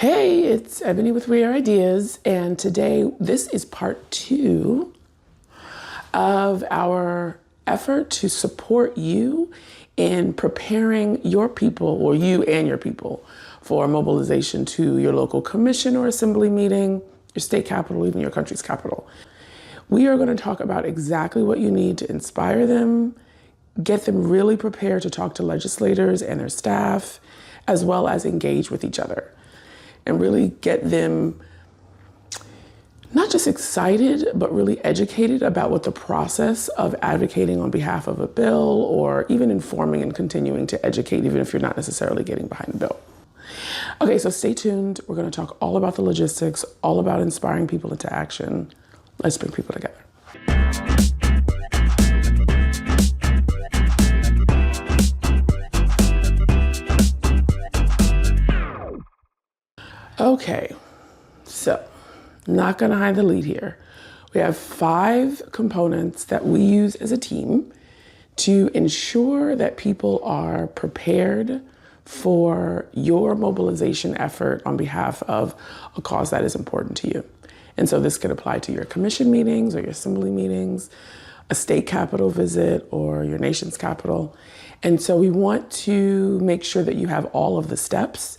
Hey, it's Ebony with We Are Ideas, and today this is part 2 of our effort to support you in preparing your people, or you and your people, for mobilization to your local commission or assembly meeting, your state capital, even your country's capital. We are going to talk about exactly what you need to inspire them, get them really prepared to talk to legislators and their staff, as well as engage with each other, and really get them not just excited, but really educated about what the process of advocating on behalf of a bill, or even informing and continuing to educate, even if you're not necessarily getting behind the bill. Okay, so stay tuned. We're going to talk all about the logistics, all about inspiring people into action. Let's bring people together. Okay, so not going to hide the lead here. We have 5 components that we use as a team to ensure that people are prepared for your mobilization effort on behalf of a cause that is important to you. And so this could apply to your commission meetings or your assembly meetings, a state capitol visit, or your nation's capital. And so we want to make sure that you have all of the steps.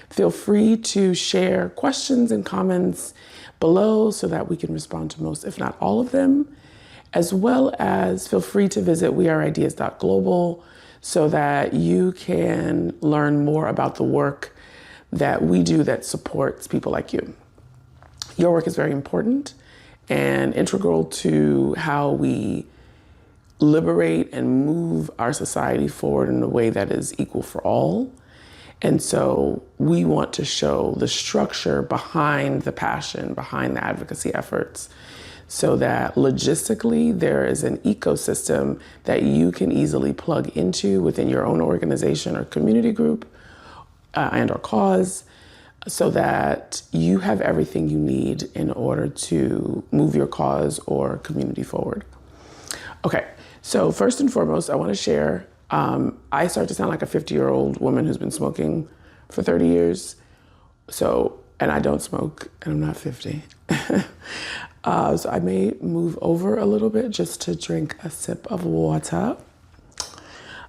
Feel free to share questions and comments below so that we can respond to most, if not all of them, as well as feel free to visit weareideas.global so that you can learn more about the work that we do that supports people like you. Your work is very important and integral to how we liberate and move our society forward in a way that is equal for all. And so we want to show the structure behind the passion, behind the advocacy efforts, so that logistically there is an ecosystem that you can easily plug into within your own organization or community group and or cause, so that you have everything you need in order to move your cause or community forward. Okay, so first and foremost, I want to share I start to sound like a 50-year-old woman who's been smoking for 30 years. And I don't smoke, and I'm not 50. So I may move over a little bit just to drink a sip of water.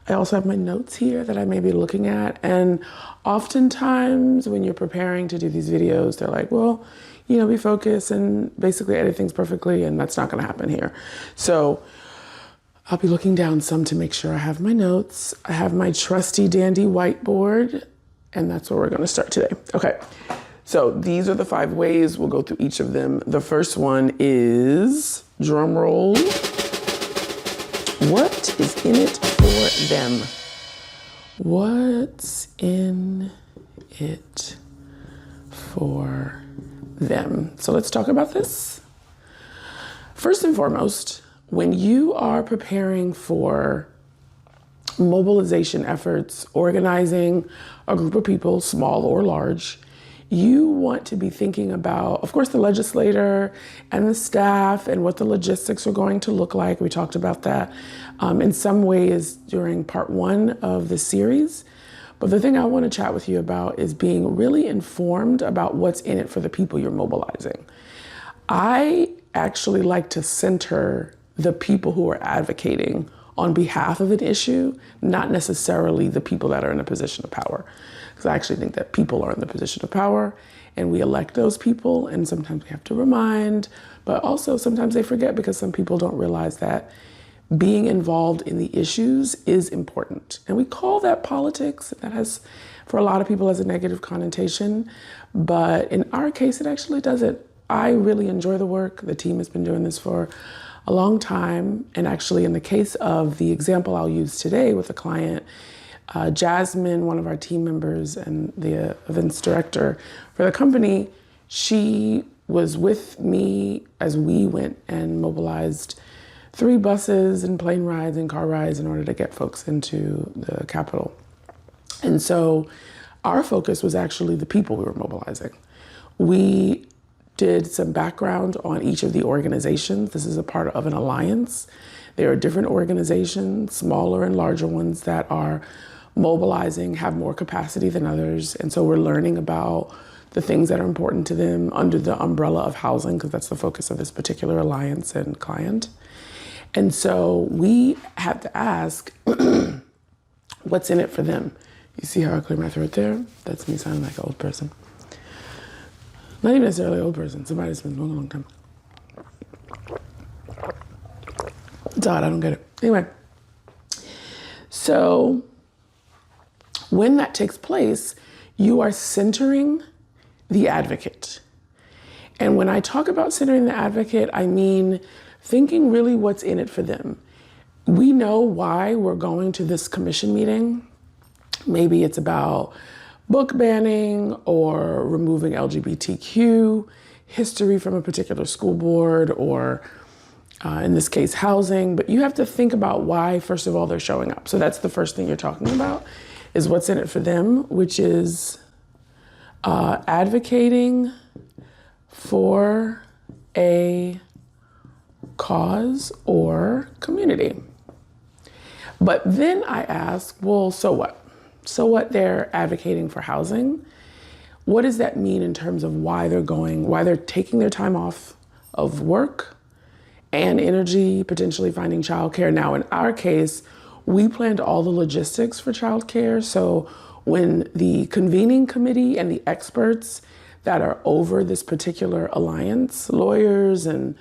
I also have my notes here that I may be looking at. And oftentimes when you're preparing to do these videos, they're like, well, be focused and basically edit things perfectly, and that's not going to happen here. So I'll be looking down some to make sure I have my notes. I have my trusty dandy whiteboard, and that's where we're going to start today. Okay, so these are the 5 ways. We'll go through each of them. The first one is, drum roll, what is in it for them? What's in it for them? So let's talk about this. First and foremost, when you are preparing for mobilization efforts, organizing a group of people, small or large, you want to be thinking about, of course, the legislator and the staff and what the logistics are going to look like. We talked about that in some ways during part 1 of the series. But the thing I want to chat with you about is being really informed about what's in it for the people you're mobilizing. I actually like to center the people who are advocating on behalf of an issue, not necessarily the people that are in a position of power. Because I actually think that people are in the position of power, and we elect those people, and sometimes we have to remind, but also sometimes they forget because some people don't realize that being involved in the issues is important. And we call that politics. That has, for a lot of people, has a negative connotation, but in our case, it actually doesn't. I really enjoy the work. The team has been doing this for a long time. And actually, in the case of the example I'll use today with a client, Jasmine, one of our team members and the events director for the company, she was with me as we went and mobilized 3 buses and plane rides and car rides in order to get folks into the Capitol. And so our focus was actually the people we were mobilizing. We did some background on each of the organizations. This is a part of an alliance. There are different organizations, smaller and larger ones, that are mobilizing, have more capacity than others. And so we're learning about the things that are important to them under the umbrella of housing, because that's the focus of this particular alliance and client. And so we have to ask, what's in it for them? You see how I clear my throat there? That's me sounding like an old person. Not even necessarily an old person, somebody that's been smoking a long time. It's odd, I don't get it. Anyway, so when that takes place, you are centering the advocate. And when I talk about centering the advocate, I mean thinking really what's in it for them. We know why we're going to this commission meeting. Maybe it's about book banning or removing LGBTQ history from a particular school board, or in this case, housing. But you have to think about why, first of all, they're showing up. So that's the first thing you're talking about, is what's in it for them, which is advocating for a cause or community. But then I ask, well, so what? So what they're advocating for housing? What does that mean in terms of why they're taking their time off of work and energy, potentially finding childcare? Now, in our case, we planned all the logistics for childcare. So when the convening committee and the experts that are over this particular alliance, lawyers and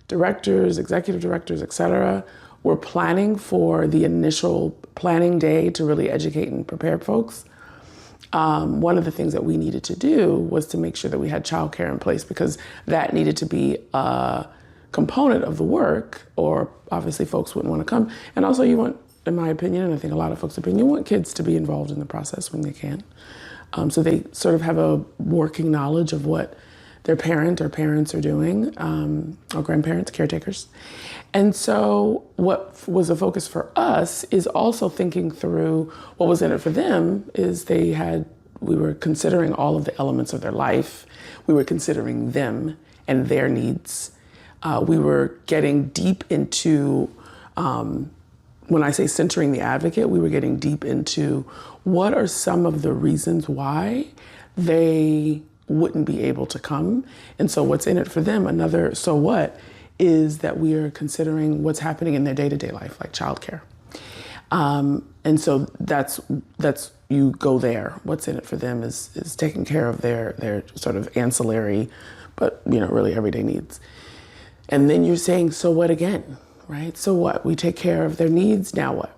directors, executive directors, et cetera, were planning for the initial planning day to really educate and prepare folks, one of the things that we needed to do was to make sure that we had childcare in place, because that needed to be a component of the work, or obviously folks wouldn't want to come. And also you want, in my opinion, and I think a lot of folks' opinion, you want kids to be involved in the process when they can. So they sort of have a working knowledge of what their parent or parents are doing, or grandparents, caretakers. And so what was a focus for us is also thinking through what was in it for them. Is we were considering all of the elements of their life. We were considering them and their needs. We were getting deep into, when I say centering the advocate, we were getting deep into what are some of the reasons why they wouldn't be able to come. And so what's in it for them, another so what, is that we are considering what's happening in their day-to-day life, like childcare. And so that's you go there. What's in it for them is taking care of their sort of ancillary, but really everyday needs. And then you're saying, so what again, right? So what? We take care of their needs, now what?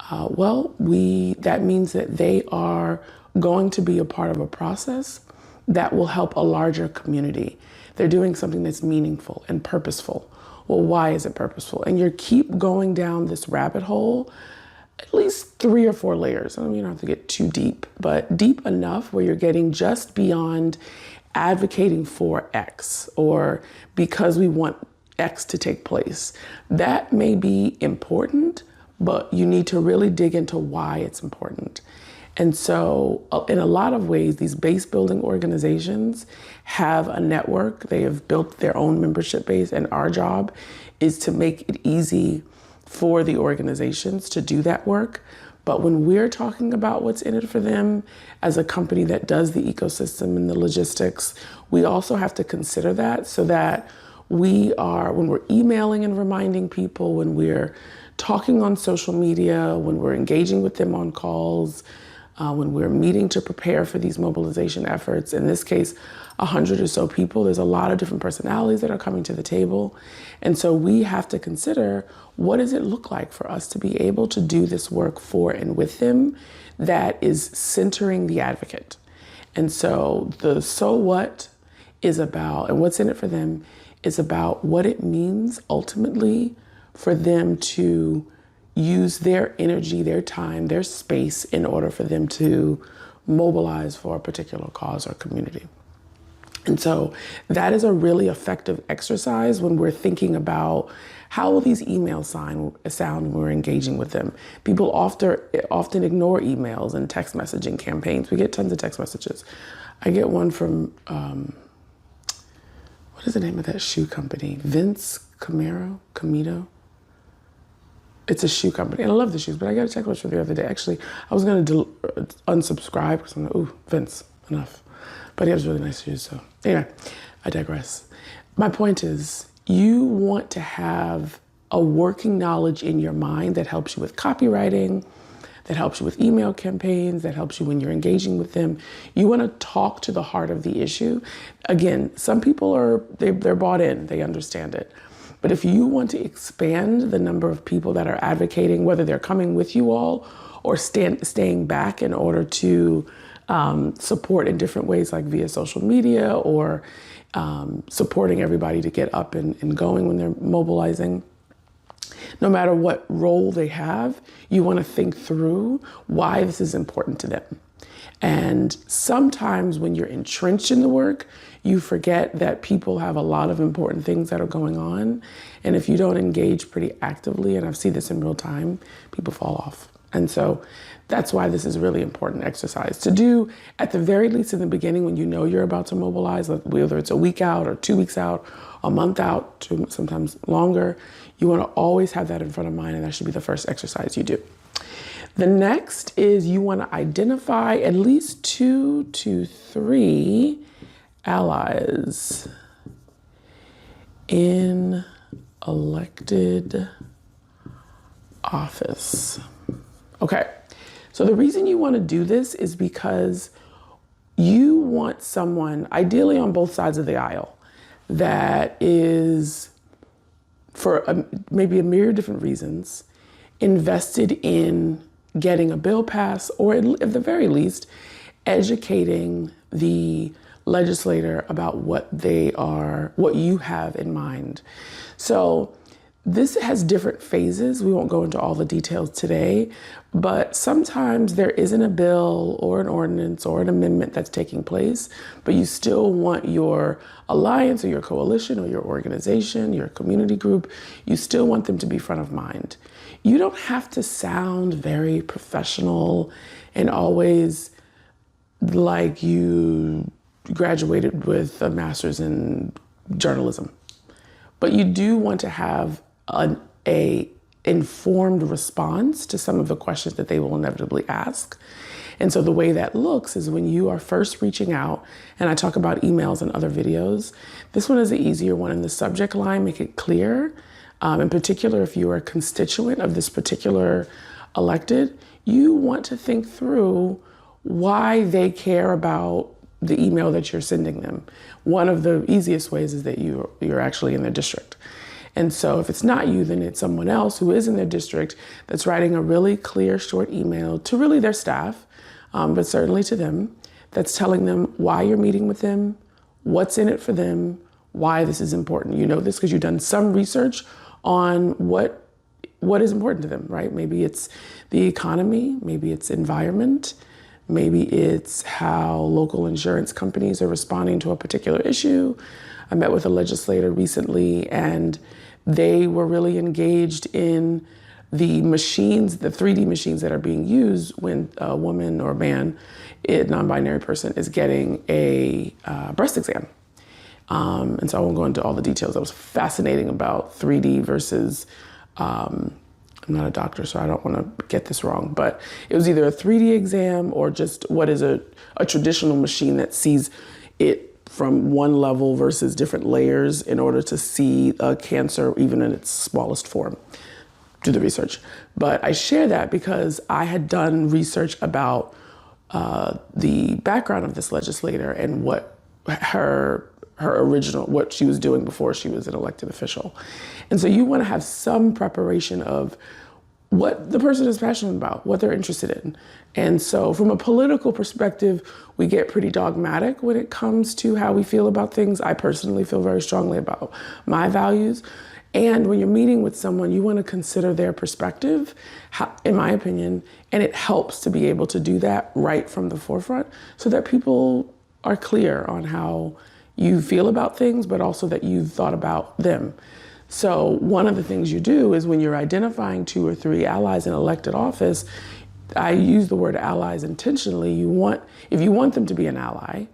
That means that they are going to be a part of a process that will help a larger community. They're doing something that's meaningful and purposeful. Well, why is it purposeful? And you keep going down this rabbit hole, at least 3 or 4 layers. I mean, you don't have to get too deep, but deep enough where you're getting just beyond advocating for X, or because we want X to take place. That may be important, but you need to really dig into why it's important. And so in a lot of ways, these base building organizations have a network. They have built their own membership base, and our job is to make it easy for the organizations to do that work. But when we're talking about what's in it for them as a company that does the ecosystem and the logistics, we also have to consider that, so that when we're emailing and reminding people, when we're talking on social media, when we're engaging with them on calls, when we're meeting to prepare for these mobilization efforts, in this case, 100 or so people, there's a lot of different personalities that are coming to the table. And so we have to consider, what does it look like for us to be able to do this work for and with them that is centering the advocate? And so the so what is about, and what's in it for them is about what it means ultimately for them to use their energy, their time, their space in order for them to mobilize for a particular cause or community. And so that is a really effective exercise when we're thinking about how will these emails sound when we're engaging with them. People often ignore emails and text messaging campaigns. We get tons of text messages. I get one from, what is the name of that shoe company? Vince Camuto? It's a shoe company, and I love the shoes, but I got a text message the other day. Actually, I was going to unsubscribe because I'm like, ooh, Vince, enough. but he has really nice shoes. So anyway, I digress. My point is, you want to have a working knowledge in your mind that helps you with copywriting, that helps you with email campaigns, that helps you when you're engaging with them. You want to talk to the heart of the issue. Again, some people they're bought in, they understand it. But if you want to expand the number of people that are advocating, whether they're coming with you all or staying back in order to support in different ways, like via social media or supporting everybody to get up and going when they're mobilizing, no matter what role they have, you want to think through why this is important to them. And sometimes when you're entrenched in the work, you forget that people have a lot of important things that are going on. And if you don't engage pretty actively, and I've seen this in real time, people fall off. And so that's why this is a really important exercise to do at the very least in the beginning when you know you're about to mobilize, whether it's a week out or 2 weeks out, a month out, sometimes longer. You want to always have that in front of mind, and that should be the first exercise you do. The next is you want to identify at least 2 to 3 allies in elected office. Okay, so the reason you want to do this is because you want someone, ideally on both sides of the aisle, that is, for maybe a myriad of different reasons, invested in getting a bill passed, or at the very least, educating the legislator about what you have in mind. So this has different phases. We won't go into all the details today, but sometimes there isn't a bill or an ordinance or an amendment that's taking place, but you still want your alliance or your coalition or your organization, your community group, you still want them to be front of mind. You don't have to sound very professional and always like you graduated with a master's in journalism, but you do want to have an informed response to some of the questions that they will inevitably ask. And so the way that looks is when you are first reaching out, and I talk about emails and other videos, this one is the easier one. In the subject line, make it clear. In particular, if you are a constituent of this particular elected, you want to think through why they care about the email that you're sending them. One of the easiest ways is that you're actually in their district. And so if it's not you, then it's someone else who is in their district that's writing a really clear, short email to really their staff, but certainly to them, that's telling them why you're meeting with them, what's in it for them, why this is important. You know this because you've done some research on what is important to them, right? Maybe it's the economy, maybe it's environment, maybe it's how local insurance companies are responding to a particular issue. I met with a legislator recently, and they were really engaged in the machines, the 3D machines that are being used when a woman or a man, a non-binary person, is getting a breast exam. And so I won't go into all the details. That was fascinating about 3D versus, I'm not a doctor, so I don't want to get this wrong, but it was either a 3D exam or just what is a traditional machine that sees it from one level versus different layers in order to see a cancer even in its smallest form. Do the research. But I share that because I had done research about the background of this legislator and what her original, what she was doing before she was an elected official. And so you want to have some preparation of what the person is passionate about, what they're interested in. And so from a political perspective, we get pretty dogmatic when it comes to how we feel about things. I personally feel very strongly about my values. And when you're meeting with someone, you want to consider their perspective, in my opinion, and it helps to be able to do that right from the forefront so that people are clear on how you feel about things, but also that you've thought about them. So one of the things you do is when you're identifying 2 or 3 allies in elected office, I use the word allies intentionally. If you want them to be an ally,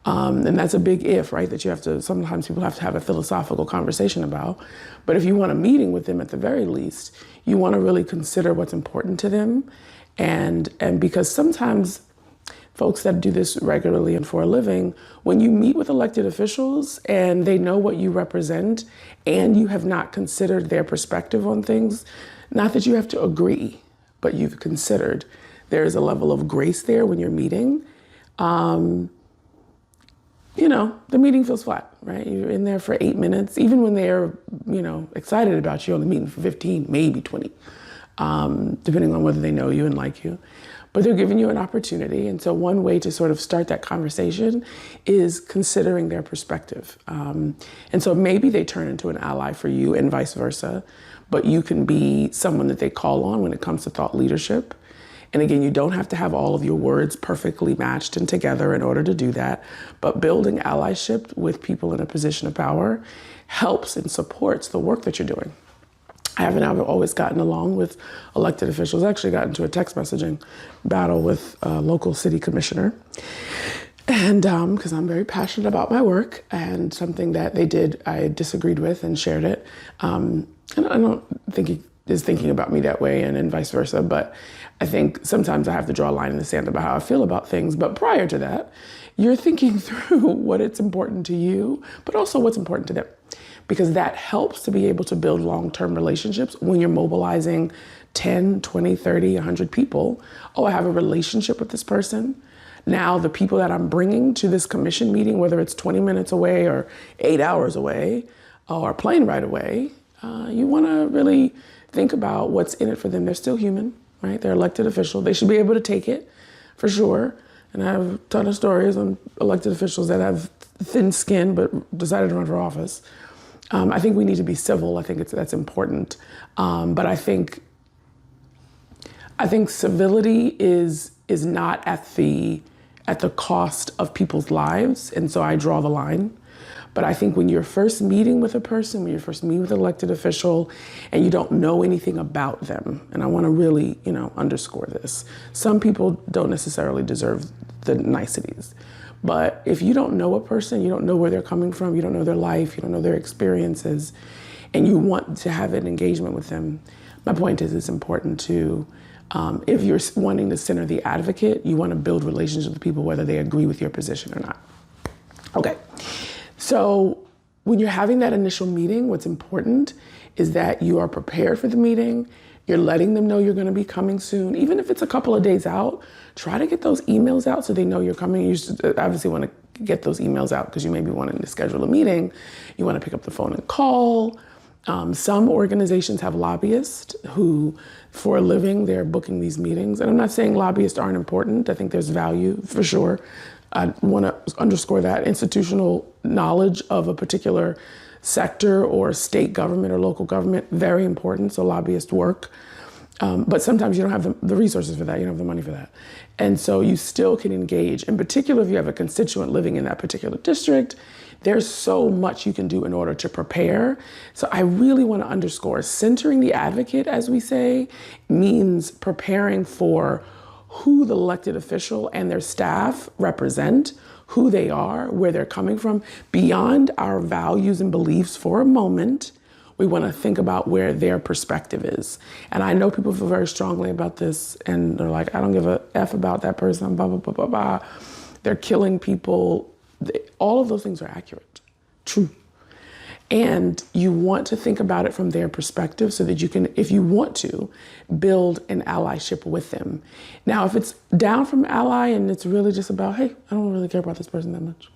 and that's a big if, right? That sometimes people have to have a philosophical conversation about. But if you want a meeting with them at the very least, you want to really consider what's important to them. And because sometimes folks that do this regularly and for a living, when you meet with elected officials and they know what you represent and you have not considered their perspective on things, not that you have to agree, but you've considered, there is a level of grace there when you're meeting. The meeting feels flat, right? You're in there for 8 minutes, even when they're, excited about you, only meeting for 15, maybe 20, depending on whether they know you and like you. But they're giving you an opportunity. And so one way to sort of start that conversation is considering their perspective. And so maybe they turn into an ally for you and vice versa, but you can be someone that they call on when it comes to thought leadership. And again, you don't have to have all of your words perfectly matched and together in order to do that. But building allyship with people in a position of power helps and supports the work that you're doing. I've always gotten along with elected officials. I actually got into a text messaging battle with a local city commissioner. And because I'm very passionate about my work, and something that they did, I disagreed with and shared it. And I don't think he is thinking about me that way, and vice versa. But I think sometimes I have to draw a line in the sand about how I feel about things. But prior to that, you're thinking through what it's important to you, but also what's important to them. Because that helps to be able to build long-term relationships when you're mobilizing 10, 20, 30, 100 people. Oh, I have a relationship with this person. Now the people that I'm bringing to this commission meeting, whether it's 20 minutes away or 8 hours away or a plane ride away, you want to really think about what's in it for them. They're still human, right? They're elected official. They should be able to take it for sure. And I have a ton of stories on elected officials that have thin skin but decided to run for office. I think we need to be civil. I think that's important. But I think civility is not at the cost of people's lives. And so I draw the line. But I think when you're first meeting with a person, when you first meet with an elected official and you don't know anything about them, and I want to really, underscore this. Some people don't necessarily deserve the niceties. But if you don't know a person, you don't know where they're coming from, you don't know their life, you don't know their experiences, and you want to have an engagement with them, my point is it's important to, if you're wanting to center the advocate, you want to build relationships with people whether they agree with your position or not. Okay, so when you're having that initial meeting, what's important is that you are prepared for the meeting. You're letting them know you're going to be coming soon. Even if it's a couple of days out, try to get those emails out so they know you're coming. You obviously want to get those emails out because you may be wanting to schedule a meeting. You want to pick up the phone and call. Some organizations have lobbyists who, for a living, they're booking these meetings. And I'm not saying lobbyists aren't important. I think there's value for sure. I want to underscore that institutional knowledge of a particular sector or state government or local government, very important. So lobbyist work. But sometimes you don't have the resources for that. You don't have the money for that. And so you still can engage. In particular, if you have a constituent living in that particular district, there's so much you can do in order to prepare. So I really want to underscore centering the advocate, as we say, means preparing for who the elected official and their staff represent, who they are, where they're coming from, beyond our values and beliefs for a moment. We want to think about where their perspective is. And I know people feel very strongly about this and they're like, I don't give a F about that person, blah, blah, blah, blah, blah. They're killing people. All of those things are accurate, true. And you want to think about it from their perspective so that you can, if you want to, build an allyship with them. Now, if it's down from ally and it's really just about, hey, I don't really care about this person that much,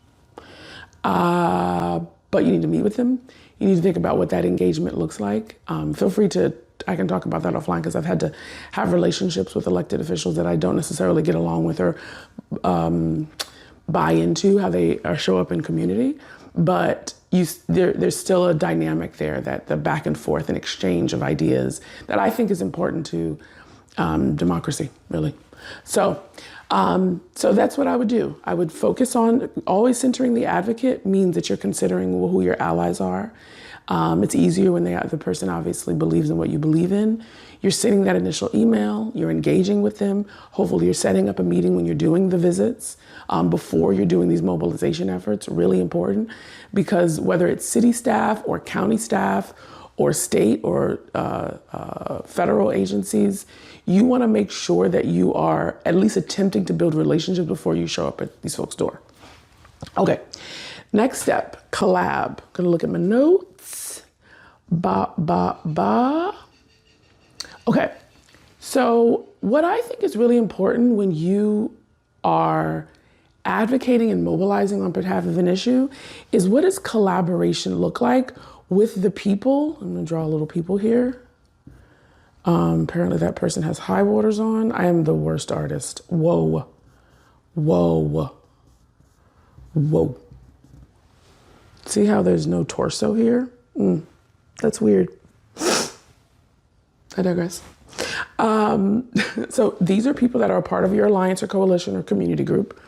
but you need to meet with them, you need to think about what that engagement looks like. Feel free to, I can talk about that offline because I've had to have relationships with elected officials that I don't necessarily get along with or buy into how they show up in community. But there's still a dynamic there, that the back and forth and exchange of ideas that I think is important to democracy, really. So that's what I would do. I would focus on always centering the advocate means that you're considering who your allies are. It's easier when the person obviously believes in what you believe in. You're sending that initial email, you're engaging with them. Hopefully you're setting up a meeting when you're doing the visits, before you're doing these mobilization efforts, really important, because whether it's city staff or county staff or state or federal agencies, you want to make sure that you are at least attempting to build relationships before you show up at these folks' door. Okay, next step, collab. Gonna look at my notes. Okay, so what I think is really important when you are advocating and mobilizing on behalf of an issue is, what does collaboration look like with the people? I'm gonna draw a little people here. Apparently that person has high waters on. I am the worst artist. Whoa, whoa, whoa. See how there's no torso here? That's weird. I digress. So these are people that are a part of your alliance or coalition or community group.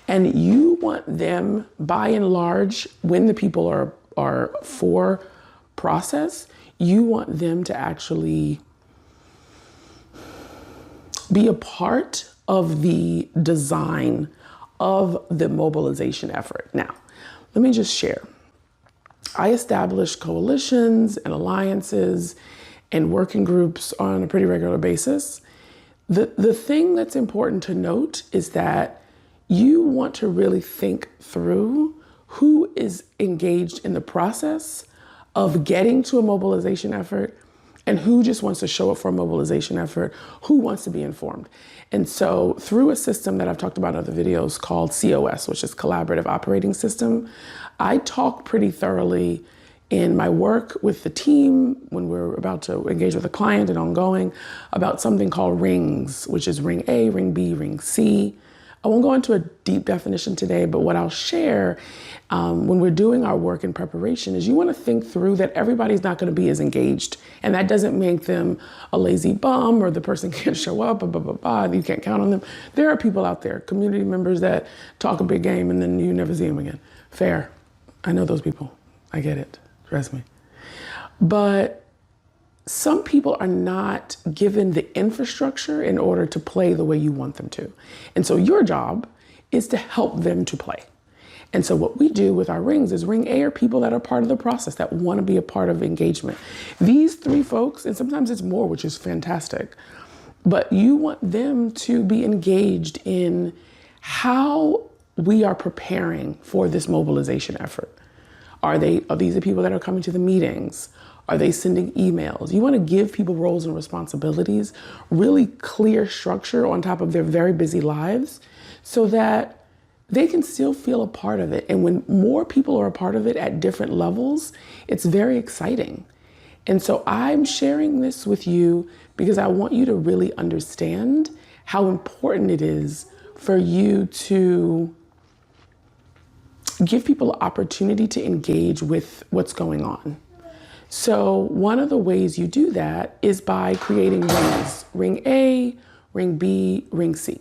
And you want them, by and large, when the people are for process, you want them to actually be a part of the design of the mobilization effort. Now, let me just share. I establish coalitions and alliances and working groups on a pretty regular basis. The thing that's important to note is that you want to really think through who is engaged in the process of getting to a mobilization effort and who just wants to show up for a mobilization effort, who wants to be informed. And so through a system that I've talked about in other videos called COS, which is Collaborative Operating System, I talk pretty thoroughly in my work with the team when we're about to engage with a client and ongoing about something called rings, which is ring A, ring B, ring C. I won't go into a deep definition today, but what I'll share when we're doing our work in preparation is you want to think through that everybody's not going to be as engaged. And that doesn't make them a lazy bum or the person can't show up, you can't count on them. There are people out there, community members that talk a big game and then you never see them again. Fair. I know those people. I get it. Trust me. But some people are not given the infrastructure in order to play the way you want them to. And so your job is to help them to play. And so what we do with our rings is ring A are people that are part of the process, that want to be a part of engagement. These three folks, and sometimes it's more, which is fantastic, but you want them to be engaged in how we are preparing for this mobilization effort. Are these the people that are coming to the meetings? Are they sending emails? You want to give people roles and responsibilities, really clear structure on top of their very busy lives so that they can still feel a part of it. And when more people are a part of it at different levels, it's very exciting. And so I'm sharing this with you because I want you to really understand how important it is for you to give people an opportunity to engage with what's going on. So one of the ways you do that is by creating rings. Ring A, ring B, ring C.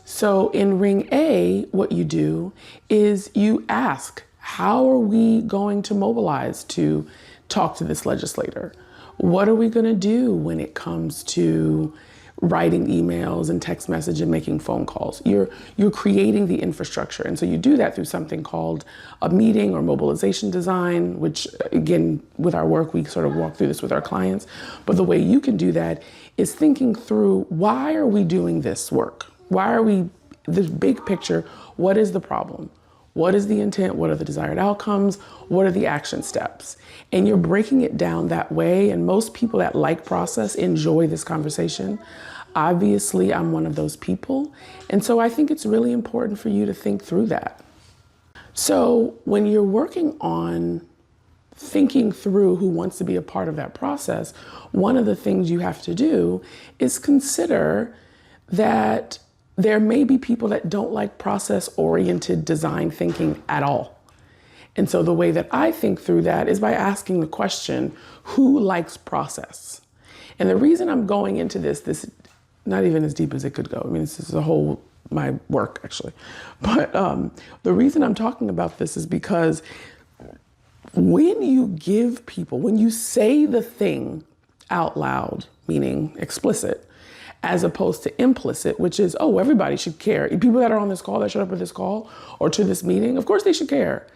So in ring A, what you do is you ask, how are we going to mobilize to talk to this legislator? What are we going to do when it comes to writing emails and text message and making phone calls? You're creating the infrastructure. And so you do that through something called a meeting or mobilization design, which again, with our work, we sort of walk through this with our clients. But the way you can do that is thinking through, why are we doing this work? Why are we, this big picture, what is the problem? What is the intent? What are the desired outcomes? What are the action steps? And you're breaking it down that way. And most people that like process enjoy this conversation. Obviously, I'm one of those people. And so I think it's really important for you to think through that. So when you're working on thinking through who wants to be a part of that process, one of the things you have to do is consider that there may be people that don't like process-oriented design thinking at all. And so the way that I think through that is by asking the question, who likes process? And the reason I'm going into this not even as deep as it could go. I mean, this is my work actually. But the reason I'm talking about this is because when you give people, when you say the thing out loud, meaning explicit, as opposed to implicit, which is, oh, everybody should care. People that are on this call, that showed up at this call or to this meeting, of course they should care.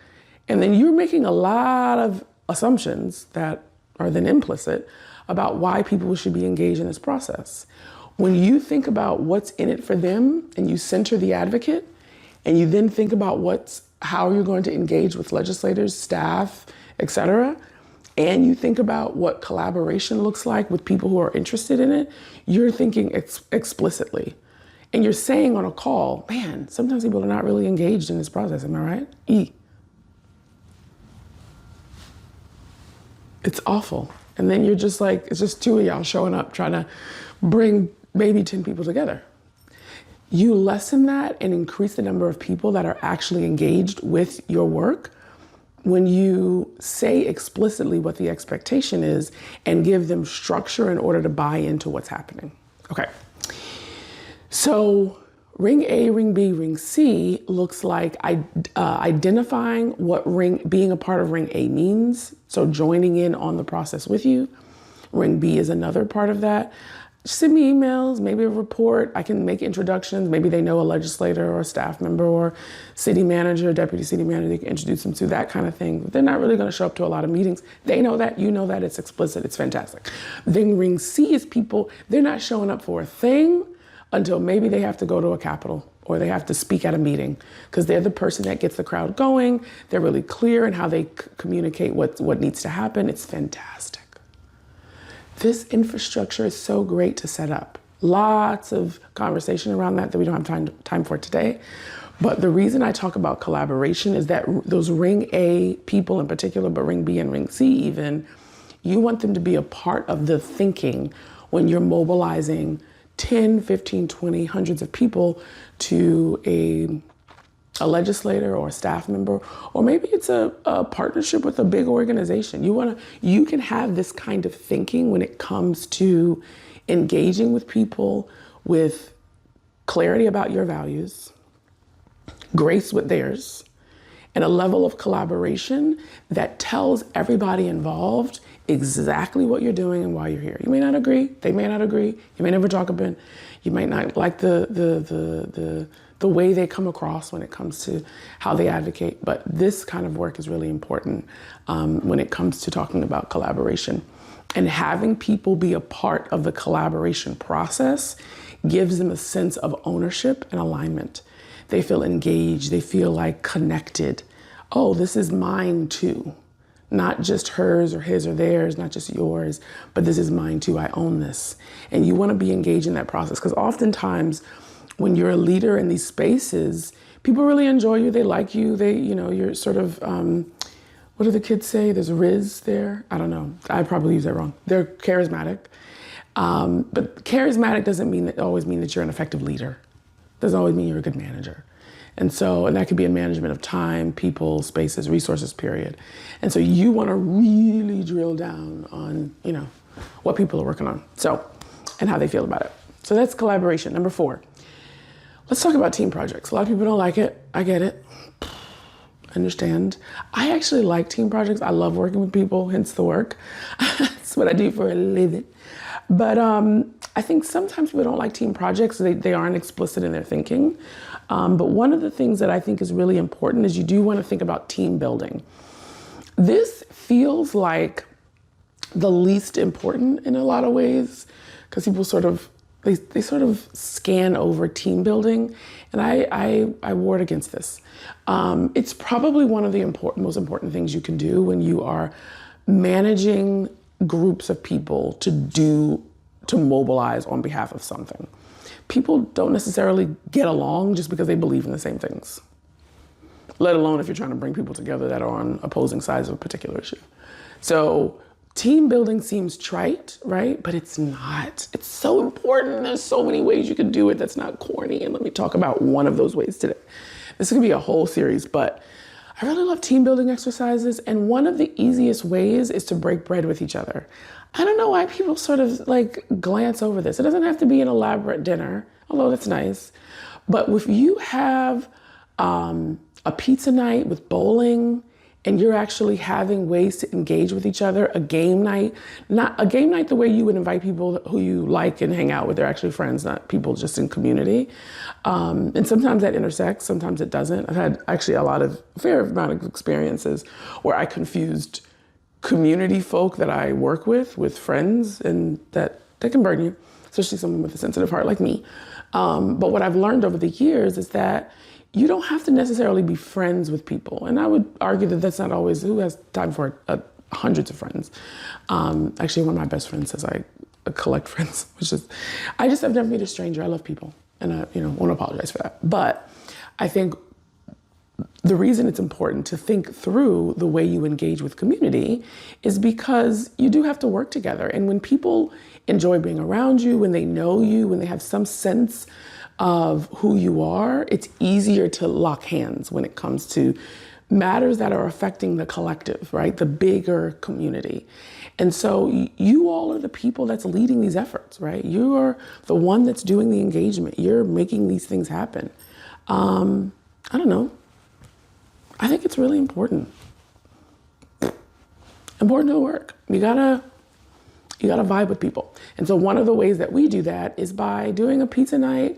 And then you're making a lot of assumptions that or than implicit about why people should be engaged in this process. When you think about what's in it for them and you center the advocate, and you then think about how you're going to engage with legislators, staff, etc., and you think about what collaboration looks like with people who are interested in it, you're thinking explicitly. And you're saying on a call, man, sometimes people are not really engaged in this process, am I right? It's awful. And then you're just like, it's just two of y'all showing up trying to bring maybe 10 people together. You lessen that and increase the number of people that are actually engaged with your work when you say explicitly what the expectation is and give them structure in order to buy into what's happening. Okay. So ring A, ring B, ring C looks like identifying what being a part of ring A means. So joining in on the process with you. Ring B is another part of that. Send me emails, maybe a report. I can make introductions. Maybe they know a legislator or a staff member or city manager, deputy city manager. They can introduce them to that kind of thing. But they're not really going to show up to a lot of meetings. They know that. You know that. It's explicit. It's fantastic. Then ring C is people, they're not showing up for a thing until maybe they have to go to a Capitol or they have to speak at a meeting because they're the person that gets the crowd going. They're really clear in how they communicate what needs to happen. It's fantastic. This infrastructure is so great to set up. Lots of conversation around that we don't have time for today. But the reason I talk about collaboration is that those ring A people in particular, but ring B and ring C even, you want them to be a part of the thinking when you're mobilizing 10, 15, 20, hundreds of people to a legislator or a staff member, or maybe it's a partnership with a big organization. You can have this kind of thinking when it comes to engaging with people with clarity about your values, grace with theirs, and a level of collaboration that tells everybody involved exactly what you're doing and why you're here. You may not agree, they may not agree, you may never talk about it, you might not like the way they come across when it comes to how they advocate, but this kind of work is really important when it comes to talking about collaboration. And having people be a part of the collaboration process gives them a sense of ownership and alignment. They feel engaged, they feel like connected. Oh, this is mine too. Not just hers or his or theirs, not just yours, but this is mine too, I own this. And you wanna be engaged in that process because oftentimes when you're a leader in these spaces, people really enjoy you, they like you, you're sort of, what do the kids say? There's Riz there. I don't know. I probably use that wrong. They're charismatic. But charismatic doesn't always mean that you're an effective leader. It doesn't always mean you're a good manager. And that could be a management of time, people, spaces, resources, period. And so you want to really drill down on, what people are working on. And how they feel about it. So that's collaboration. Number 4. Let's talk about team projects. A lot of people don't like it. I get it. Understand. I actually like team projects. I love working with people, hence the work. That's what I do for a living. But I think sometimes people don't like team projects. They aren't explicit in their thinking. But one of the things that I think is really important is you do want to think about team building. This feels like the least important in a lot of ways because people they sort of scan over team building, and I ward against this. It's probably one of the most important things you can do when you are managing groups of people to mobilize on behalf of something. People don't necessarily get along just because they believe in the same things, let alone if you're trying to bring people together that are on opposing sides of a particular issue. So team building seems trite, right? But it's not. It's so important. There's so many ways you can do it that's not corny. And let me talk about one of those ways today. This could be a whole series, but I really love team building exercises. And one of the easiest ways is to break bread with each other. I don't know why people sort of glance over this. It doesn't have to be an elaborate dinner, although that's nice. But if you have a pizza night with bowling, and you're actually having ways to engage with each other, a game night, not a game night the way you would invite people who you like and hang out with. They're actually friends, not people just in community. And sometimes that intersects, sometimes it doesn't. I've had actually a fair amount of experiences where I confused community folk that I work with friends, and that can burn you, especially someone with a sensitive heart like me. But what I've learned over the years is that you don't have to necessarily be friends with people. And I would argue that that's not always, who has time for hundreds of friends? Actually, one of my best friends says I collect friends, which is, I just have never met a stranger. I love people, and I, won't apologize for that. But I think the reason it's important to think through the way you engage with community is because you do have to work together. And when people enjoy being around you, when they know you, when they have some sense of who you are, it's easier to lock hands when it comes to matters that are affecting the collective, right? The bigger community. And so you all are the people that's leading these efforts, right? You are the one that's doing the engagement. You're making these things happen. I don't know. I think it's really important. Important to the work. You gotta vibe with people. And so one of the ways that we do that is by doing a pizza night,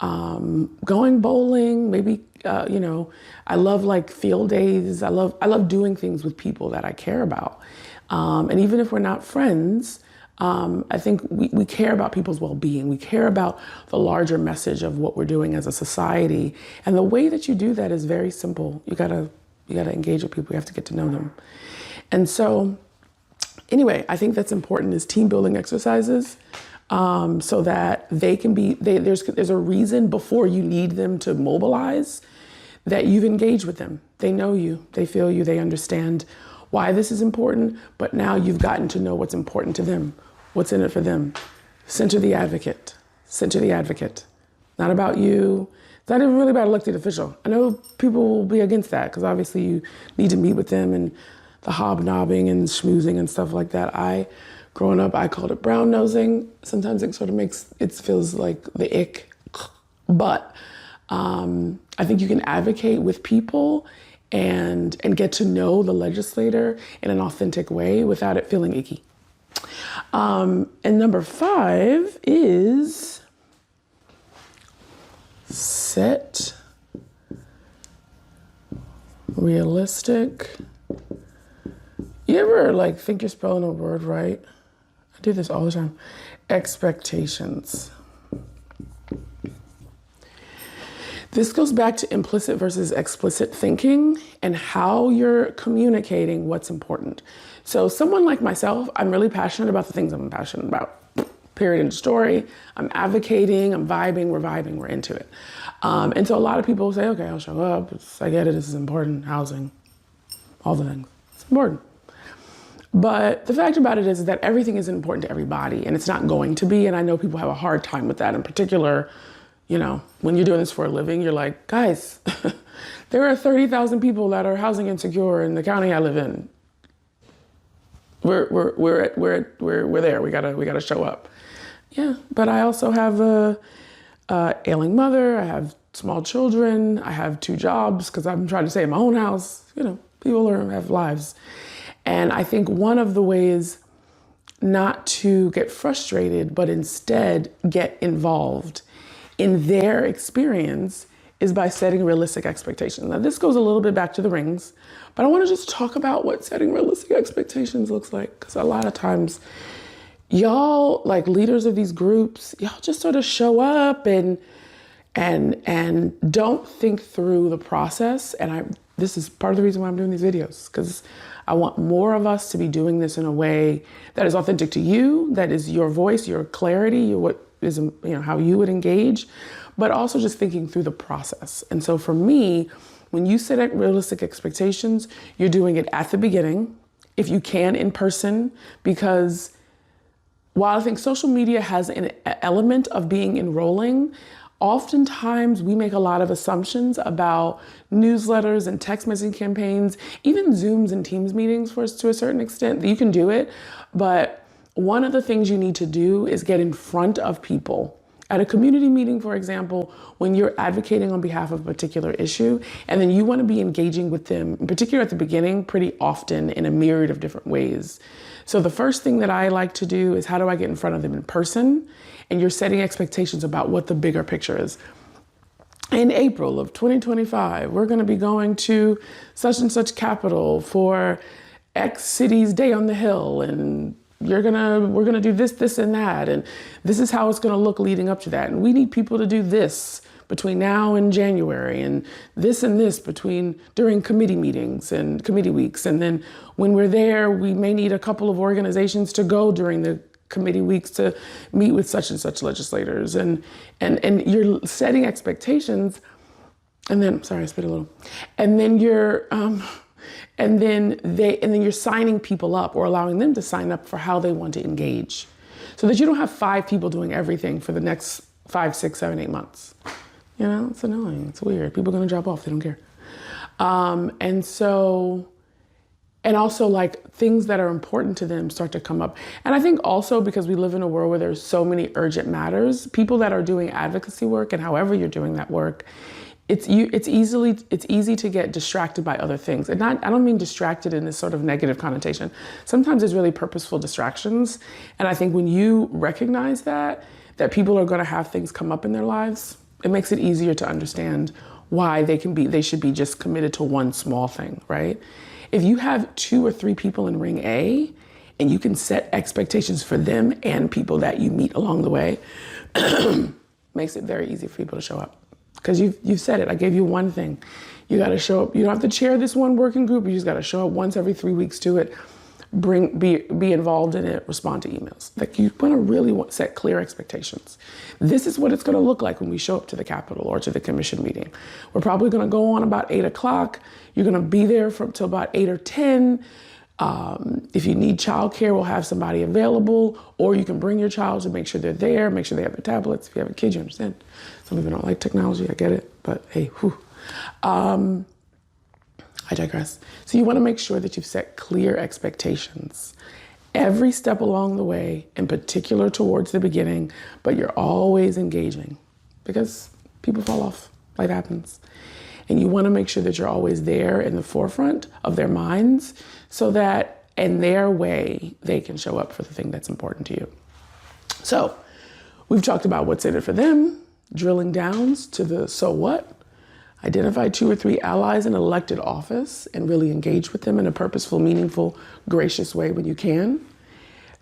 going bowling, maybe, I love like field days. I love doing things with people that I care about. And even if we're not friends, I think we care about people's well-being. We care about the larger message of what we're doing as a society. And the way that you do that is very simple. You gotta engage with people. You have to get to know them. And so anyway, I think that's important, is team building exercises, so that they can be, there's a reason before you need them to mobilize that you've engaged with them. They know you, they feel you, they understand why this is important, but now you've gotten to know what's important to them, what's in it for them. Center the advocate, center the advocate. Not about you. It's not even really about elected official. I know people will be against that because obviously you need to meet with them and the hobnobbing and schmoozing and stuff like that. Growing up, I called it brown nosing. Sometimes it sort of feels like the ick, but I think you can advocate with people and get to know the legislator in an authentic way without it feeling icky. And number 5 is set realistic. You ever think you're spelling a word right? I do this all the time. Expectations. This goes back to implicit versus explicit thinking and how you're communicating what's important. So someone like myself, I'm really passionate about the things I'm passionate about. Period, end of story. I'm advocating, I'm vibing, we're into it. And so a lot of people say, okay, I'll show up. I get it, this is important. Housing, all the things. It's important. But the fact about it is that everything isn't important to everybody, and it's not going to be. And I know people have a hard time with that. In particular, when you're doing this for a living, you're like, guys, there are 30,000 people that are housing insecure in the county I live in. We're there. We gotta show up. Yeah, but I also have a ailing mother. I have small children. I have 2 jobs because I'm trying to stay in my own house. People have lives. And I think one of the ways not to get frustrated, but instead get involved in their experience is by setting realistic expectations. Now, this goes a little bit back to the rings, but I want to just talk about what setting realistic expectations looks like. Because a lot of times, y'all, like leaders of these groups, y'all just sort of show up and don't think through the process. And this is part of the reason why I'm doing these videos, because I want more of us to be doing this in a way that is authentic to you, that is your voice, your clarity, how you would engage, but also just thinking through the process. And so for me, when you set realistic expectations, you're doing it at the beginning, if you can in person, because while I think social media has an element of being enrolling, oftentimes we make a lot of assumptions about newsletters and text messaging campaigns, even Zooms and Teams meetings to a certain extent. You can do it, but one of the things you need to do is get in front of people. At a community meeting, for example, when you're advocating on behalf of a particular issue, and then you want to be engaging with them, in particular at the beginning, pretty often in a myriad of different ways. So the first thing that I like to do is, how do I get in front of them in person? And you're setting expectations about what the bigger picture is. In April of 2025, we're going to be going to such and such capital for X city's day on the hill, and we're gonna do this, this, and that, and this is how it's gonna look leading up to that. And we need people to do this between now and January, and this during committee meetings and committee weeks. And then when we're there, we may need a couple of organizations to go during the committee weeks to meet with such and such legislators. And you're setting expectations. And then, sorry, I spit a little. And then you're you're signing people up or allowing them to sign up for how they want to engage, so that you don't have 5 people doing everything for the next 5, 6, 7, 8 months. You know, it's annoying. It's weird. People are going to drop off. They don't care. And also like things that are important to them start to come up. And I think also because we live in a world where there's so many urgent matters, people that are doing advocacy work, and however you're doing that work, it's easy to get distracted by other things. And I don't mean distracted in this sort of negative connotation. Sometimes it's really purposeful distractions. And I think when you recognize that people are going to have things come up in their lives, it makes it easier to understand why they should be just committed to one small thing, right? If you have 2 or 3 people in ring A, and you can set expectations for them and people that you meet along the way, makes it very easy for people to show up. Because you've said it. I gave you one thing. You got to show up. You don't have to chair this one working group. You just got to show up once every 3 weeks to it. Be involved in it. Respond to emails. Like, you want to really set clear expectations. This is what it's going to look like when we show up to the Capitol or to the commission meeting. We're probably going to go on about 8 o'clock. You're going to be there till about 8 or 10. If you need childcare, we'll have somebody available, or you can bring your child to make sure they're there, make sure they have their tablets. If you have a kid, you understand. Some people don't like technology, I get it, but hey, I digress. So you want to make sure that you've set clear expectations every step along the way, in particular towards the beginning, but you're always engaging because people fall off, life happens. And you want to make sure that you're always there in the forefront of their minds so that in their way, they can show up for the thing that's important to you. So we've talked about what's in it for them, drilling down to the so what, identify 2 or 3 allies in elected office and really engage with them in a purposeful, meaningful, gracious way when you can,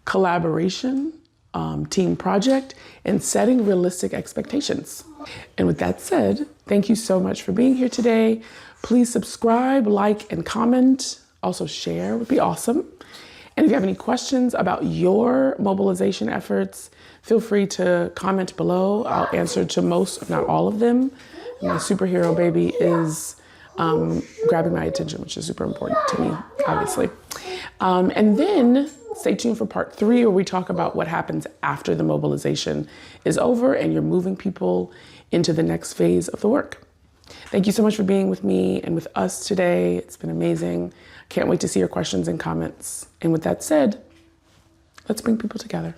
collaboration, team project, and setting realistic expectations. And with that said, thank you so much for being here today. Please subscribe, like, and comment. Also share would be awesome. And if you have any questions about your mobilization efforts, feel free to comment below. I'll answer to most, if not all of them. And my superhero baby is grabbing my attention, which is super important to me, obviously. And then stay tuned for part 3, where we talk about what happens after the mobilization is over and you're moving people into the next phase of the work. Thank you so much for being with me and with us today. It's been amazing. Can't wait to see your questions and comments. And with that said, let's bring people together.